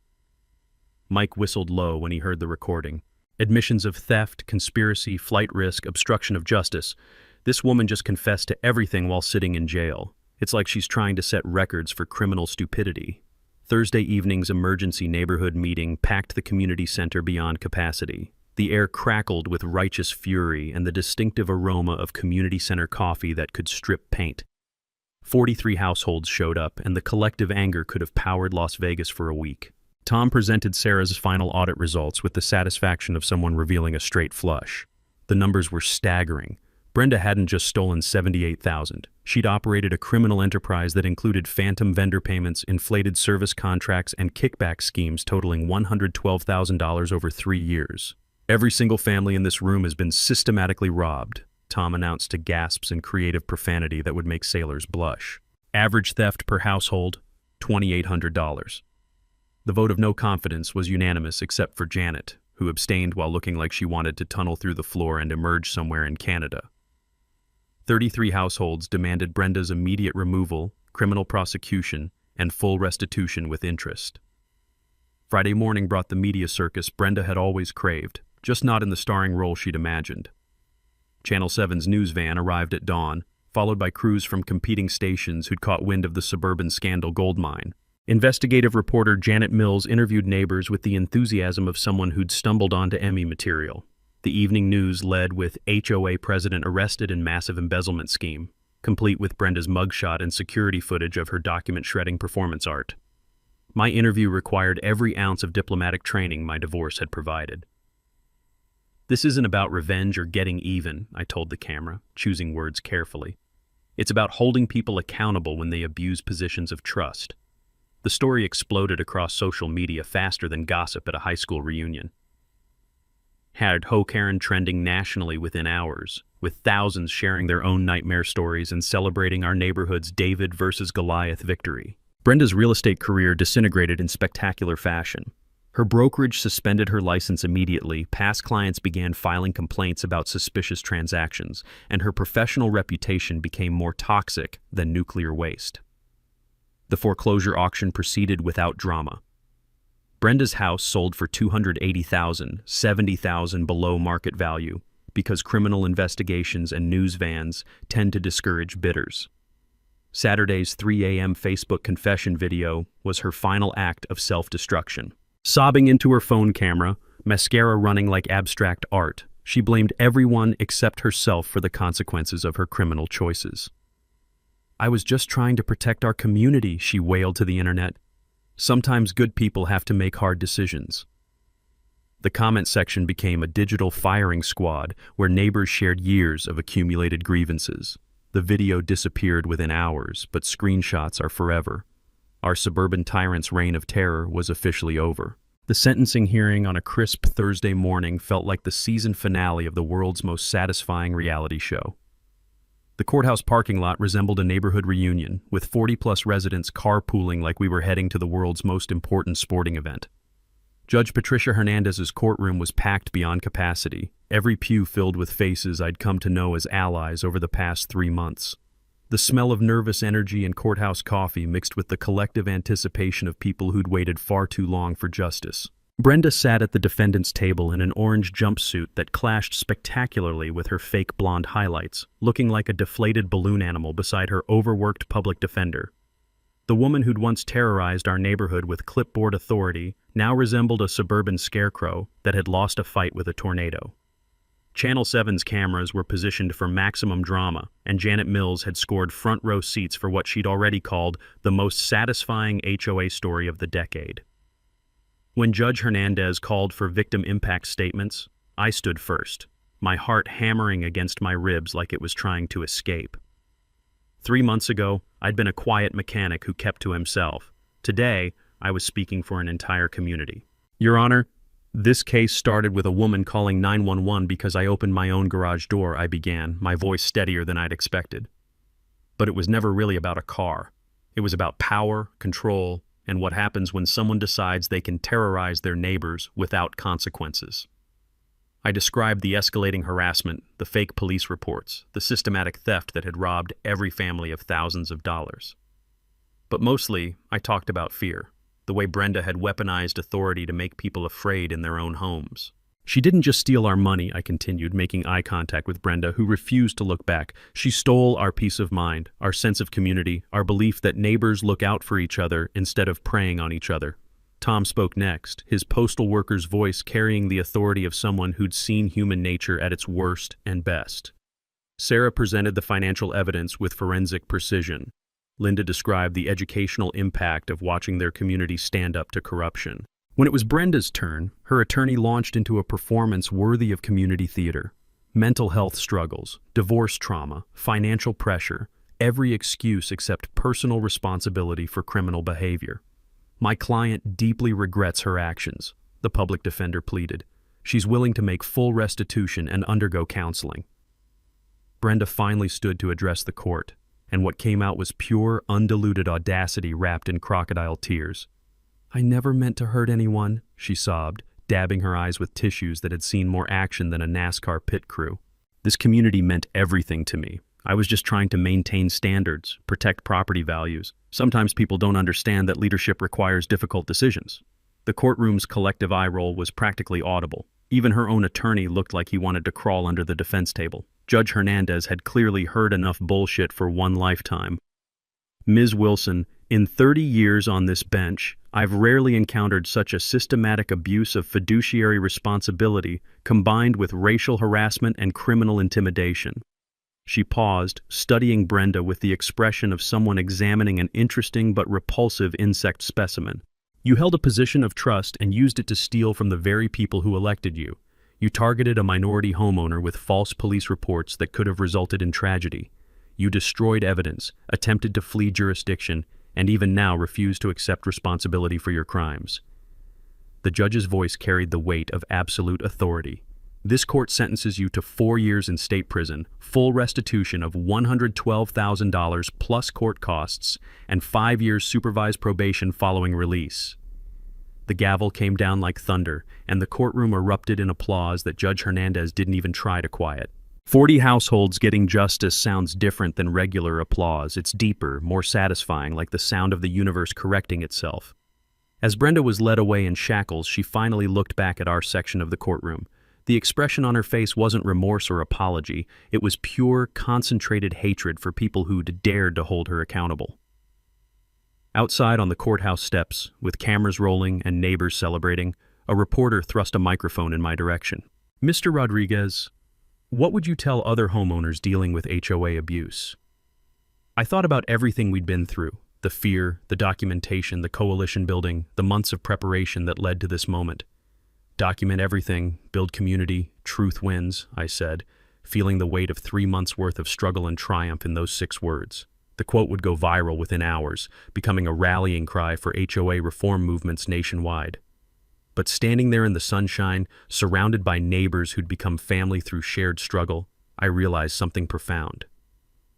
Mike whistled low when he heard the recording. Admissions of theft, conspiracy, flight risk, obstruction of justice. This woman just confessed to everything while sitting in jail. It's like she's trying to set records for criminal stupidity. Thursday evening's emergency neighborhood meeting packed the community center beyond capacity. The air crackled with righteous fury and the distinctive aroma of community center coffee that could strip paint. 43 households showed up, and the collective anger could have powered Las Vegas for a week. Tom presented Sarah's final audit results with the satisfaction of someone revealing a straight flush. The numbers were staggering. Brenda hadn't just stolen $78,000. She'd operated a criminal enterprise that included phantom vendor payments, inflated service contracts, and kickback schemes totaling $112,000 over 3 years. "Every single family in this room has been systematically robbed," Tom announced to gasps and creative profanity that would make sailors blush. "Average theft per household, $2,800. The vote of no confidence was unanimous except for Janet, who abstained while looking like she wanted to tunnel through the floor and emerge somewhere in Canada. 33 households demanded Brenda's immediate removal, criminal prosecution, and full restitution with interest. Friday morning brought the media circus Brenda had always craved, just not in the starring role she'd imagined. Channel 7's news van arrived at dawn, followed by crews from competing stations who'd caught wind of the suburban scandal goldmine. Investigative reporter Janet Mills interviewed neighbors with the enthusiasm of someone who'd stumbled onto Emmy material. The evening news led with HOA president arrested in massive embezzlement scheme, complete with Brenda's mugshot and security footage of her document-shredding performance art. My interview required every ounce of diplomatic training my divorce had provided. "This isn't about revenge or getting even," I told the camera, choosing words carefully. "It's about holding people accountable when they abuse positions of trust." The story exploded across social media faster than gossip at a high school reunion. Had HOA Karen trending nationally within hours, with thousands sharing their own nightmare stories and celebrating our neighborhood's David versus Goliath victory. Brenda's real estate career disintegrated in spectacular fashion. Her brokerage suspended her license immediately, past clients began filing complaints about suspicious transactions, and her professional reputation became more toxic than nuclear waste. The foreclosure auction proceeded without drama. Brenda's house sold for $280,000, $70,000 below market value, because criminal investigations and news vans tend to discourage bidders. Saturday's 3 a.m. Facebook confession video was her final act of self-destruction. Sobbing into her phone camera, mascara running like abstract art, she blamed everyone except herself for the consequences of her criminal choices. "I was just trying to protect our community," she wailed to the internet. "Sometimes good people have to make hard decisions." The comment section became a digital firing squad where neighbors shared years of accumulated grievances. The video disappeared within hours, but screenshots are forever. Our suburban tyrant's reign of terror was officially over. The sentencing hearing on a crisp Thursday morning felt like the season finale of the world's most satisfying reality show. The courthouse parking lot resembled a neighborhood reunion, with 40-plus residents carpooling like we were heading to the world's most important sporting event. Judge Patricia Hernandez's courtroom was packed beyond capacity, every pew filled with faces I'd come to know as allies over the past 3 months. The smell of nervous energy and courthouse coffee mixed with the collective anticipation of people who'd waited far too long for justice. Brenda sat at the defendant's table in an orange jumpsuit that clashed spectacularly with her fake blonde highlights, looking like a deflated balloon animal beside her overworked public defender. The woman who'd once terrorized our neighborhood with clipboard authority now resembled a suburban scarecrow that had lost a fight with a tornado. Channel 7's cameras were positioned for maximum drama, and Janet Mills had scored front-row seats for what she'd already called the most satisfying HOA story of the decade. When Judge Hernandez called for victim impact statements, I stood first, my heart hammering against my ribs like it was trying to escape. 3 months ago, I'd been a quiet mechanic who kept to himself. Today, I was speaking for an entire community. Your Honor, this case started with a woman calling 911 because I opened my own garage door, I began, my voice steadier than I'd expected. But it was never really about a car. It was about power, control, and what happens when someone decides they can terrorize their neighbors without consequences. I described the escalating harassment, the fake police reports, the systematic theft that had robbed every family of thousands of dollars. But mostly, I talked about fear, the way Brenda had weaponized authority to make people afraid in their own homes. She didn't just steal our money, I continued, making eye contact with Brenda, who refused to look back. She stole our peace of mind, our sense of community, our belief that neighbors look out for each other instead of preying on each other. Tom spoke next, his postal worker's voice carrying the authority of someone who'd seen human nature at its worst and best. Sarah presented the financial evidence with forensic precision. Linda described the educational impact of watching their community stand up to corruption. When it was Brenda's turn, her attorney launched into a performance worthy of community theater. Mental health struggles, divorce trauma, financial pressure, every excuse except personal responsibility for criminal behavior. My client deeply regrets her actions, the public defender pleaded. She's willing to make full restitution and undergo counseling. Brenda finally stood to address the court, and what came out was pure, undiluted audacity wrapped in crocodile tears. "I never meant to hurt anyone," she sobbed, dabbing her eyes with tissues that had seen more action than a NASCAR pit crew. "This community meant everything to me. I was just trying to maintain standards, protect property values. Sometimes people don't understand that leadership requires difficult decisions." The courtroom's collective eye roll was practically audible. Even her own attorney looked like he wanted to crawl under the defense table. Judge Hernandez had clearly heard enough bullshit for one lifetime. "Ms. Wilson, in 30 years on this bench, I've rarely encountered such a systematic abuse of fiduciary responsibility combined with racial harassment and criminal intimidation." She paused, studying Brenda with the expression of someone examining an interesting but repulsive insect specimen. "You held a position of trust and used it to steal from the very people who elected you. You targeted a minority homeowner with false police reports that could have resulted in tragedy. You destroyed evidence, attempted to flee jurisdiction, and even now refuse to accept responsibility for your crimes." The judge's voice carried the weight of absolute authority. "This court sentences you to 4 years in state prison, full restitution of $112,000 plus court costs, and 5 years supervised probation following release." The gavel came down like thunder, and the courtroom erupted in applause that Judge Hernandez didn't even try to quiet. 40 households getting justice sounds different than regular applause. It's deeper, more satisfying, like the sound of the universe correcting itself. As Brenda was led away in shackles, she finally looked back at our section of the courtroom. The expression on her face wasn't remorse or apology. It was pure, concentrated hatred for people who'd dared to hold her accountable. Outside on the courthouse steps, with cameras rolling and neighbors celebrating, a reporter thrust a microphone in my direction. "Mr. Rodriguez, what would you tell other homeowners dealing with HOA abuse?" I thought about everything we'd been through, the fear, the documentation, the coalition building, the months of preparation that led to this moment. "Document everything, build community, truth wins," I said, feeling the weight of 3 months' worth of struggle and triumph in those 6 words. The quote would go viral within hours, becoming a rallying cry for HOA reform movements nationwide. But standing there in the sunshine, surrounded by neighbors who'd become family through shared struggle, I realized something profound.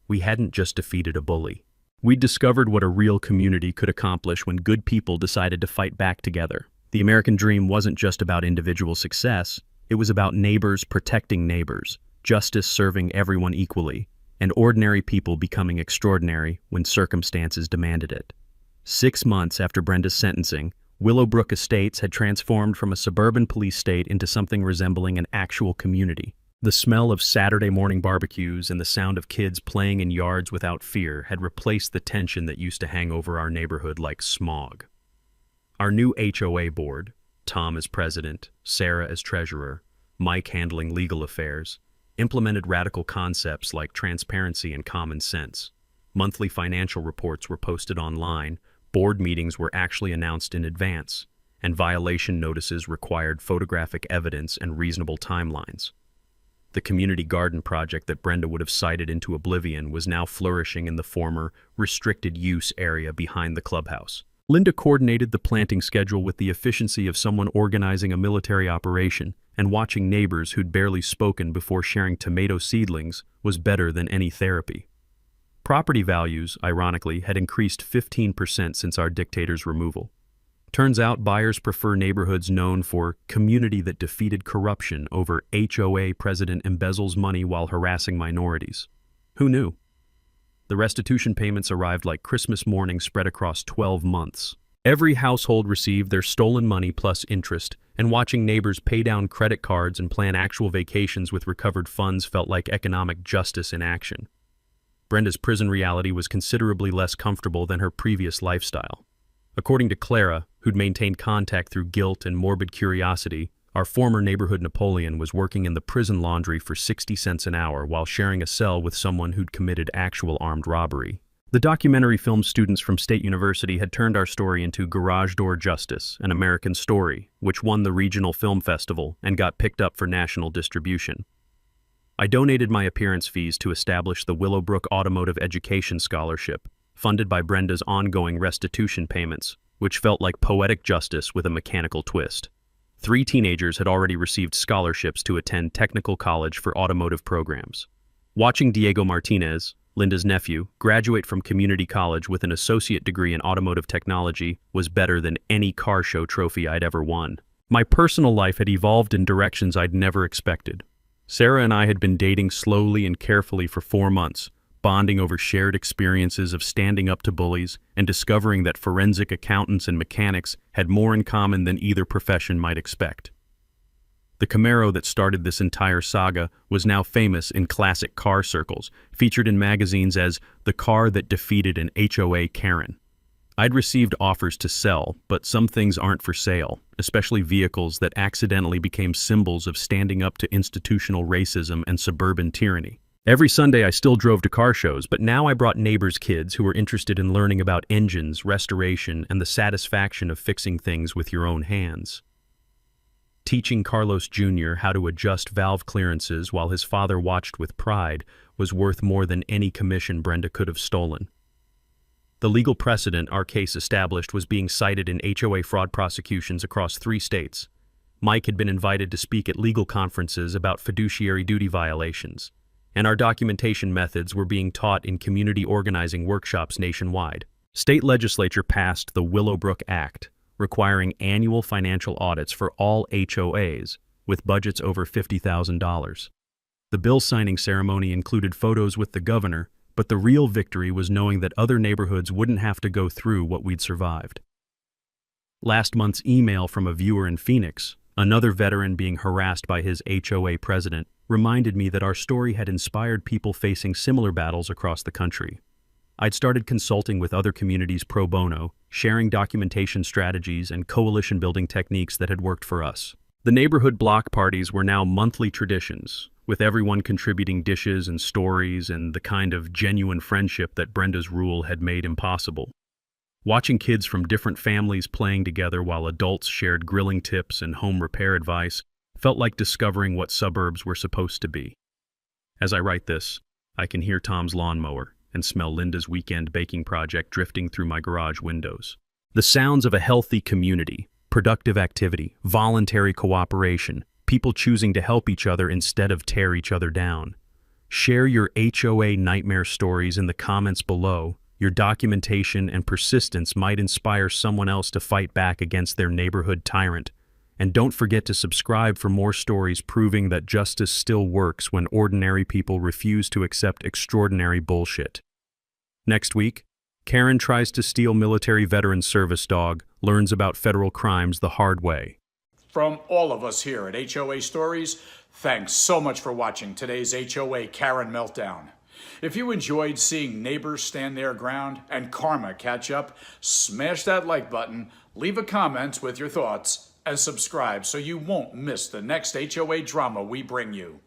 We hadn't just defeated a bully. We'd discovered what a real community could accomplish when good people decided to fight back together. The American dream wasn't just about individual success, it was about neighbors protecting neighbors, justice serving everyone equally, and ordinary people becoming extraordinary when circumstances demanded it. 6 months after Brenda's sentencing, Willowbrook Estates had transformed from a suburban police state into something resembling an actual community. The smell of Saturday morning barbecues and the sound of kids playing in yards without fear had replaced the tension that used to hang over our neighborhood like smog. Our new HOA board, Tom as president, Sarah as treasurer, Mike handling legal affairs, implemented radical concepts like transparency and common sense. Monthly financial reports were posted online, board meetings were actually announced in advance, and violation notices required photographic evidence and reasonable timelines. The community garden project that Brenda would have cited into oblivion was now flourishing in the former restricted use area behind the clubhouse. Linda coordinated the planting schedule with the efficiency of someone organizing a military operation, and watching neighbors who'd barely spoken before sharing tomato seedlings was better than any therapy. Property values, ironically, had increased 15% since our dictator's removal. Turns out buyers prefer neighborhoods known for community that defeated corruption over HOA president embezzles money while harassing minorities. Who knew? The restitution payments arrived like Christmas morning spread across 12 months. Every household received their stolen money plus interest, and watching neighbors pay down credit cards and plan actual vacations with recovered funds felt like economic justice in action. Brenda's prison reality was considerably less comfortable than her previous lifestyle. According to Clara, who'd maintained contact through guilt and morbid curiosity, our former neighborhood Napoleon was working in the prison laundry for 60 cents an hour while sharing a cell with someone who'd committed actual armed robbery. The documentary film students from State University had turned our story into Garage Door Justice, an American Story, which won the regional film festival and got picked up for national distribution. I donated my appearance fees to establish the Willowbrook Automotive Education Scholarship, funded by Brenda's ongoing restitution payments, which felt like poetic justice with a mechanical twist. 3 teenagers had already received scholarships to attend technical college for automotive programs. Watching Diego Martinez, Linda's nephew, graduate from community college with an associate degree in automotive technology was better than any car show trophy I'd ever won. My personal life had evolved in directions I'd never expected. Sarah and I had been dating slowly and carefully for 4 months, bonding over shared experiences of standing up to bullies and discovering that forensic accountants and mechanics had more in common than either profession might expect. The Camaro that started this entire saga was now famous in classic car circles, featured in magazines as the car that defeated an HOA Karen. I'd received offers to sell, but some things aren't for sale, especially vehicles that accidentally became symbols of standing up to institutional racism and suburban tyranny. Every Sunday I still drove to car shows, but now I brought neighbors' kids who were interested in learning about engines, restoration, and the satisfaction of fixing things with your own hands. Teaching Carlos Jr. how to adjust valve clearances while his father watched with pride was worth more than any commission Brenda could have stolen. The legal precedent our case established was being cited in HOA fraud prosecutions across 3 states. Mike had been invited to speak at legal conferences about fiduciary duty violations, and our documentation methods were being taught in community organizing workshops nationwide. State legislature passed the Willowbrook Act, requiring annual financial audits for all HOAs with budgets over $50,000. The bill signing ceremony included photos with the governor, but the real victory was knowing that other neighborhoods wouldn't have to go through what we'd survived. Last month's email from a viewer in Phoenix, another veteran being harassed by his HOA president, reminded me that our story had inspired people facing similar battles across the country. I'd started consulting with other communities pro bono, sharing documentation strategies and coalition-building techniques that had worked for us. The neighborhood block parties were now monthly traditions, with everyone contributing dishes and stories and the kind of genuine friendship that Brenda's rule had made impossible. Watching kids from different families playing together while adults shared grilling tips and home repair advice felt like discovering what suburbs were supposed to be. As I write this, I can hear Tom's lawnmower and smell Linda's weekend baking project drifting through my garage windows. The sounds of a healthy community, productive activity, voluntary cooperation, people choosing to help each other instead of tear each other down. Share your HOA nightmare stories in the comments below. Your documentation and persistence might inspire someone else to fight back against their neighborhood tyrant. And don't forget to subscribe for more stories proving that justice still works when ordinary people refuse to accept extraordinary bullshit. Next week, Karen tries to steal military veteran service dog, learns about federal crimes the hard way. From all of us here at HOA Stories, thanks so much for watching today's HOA Karen Meltdown. If you enjoyed seeing neighbors stand their ground and karma catch up, smash that like button, leave a comment with your thoughts, and subscribe so you won't miss the next HOA drama we bring you.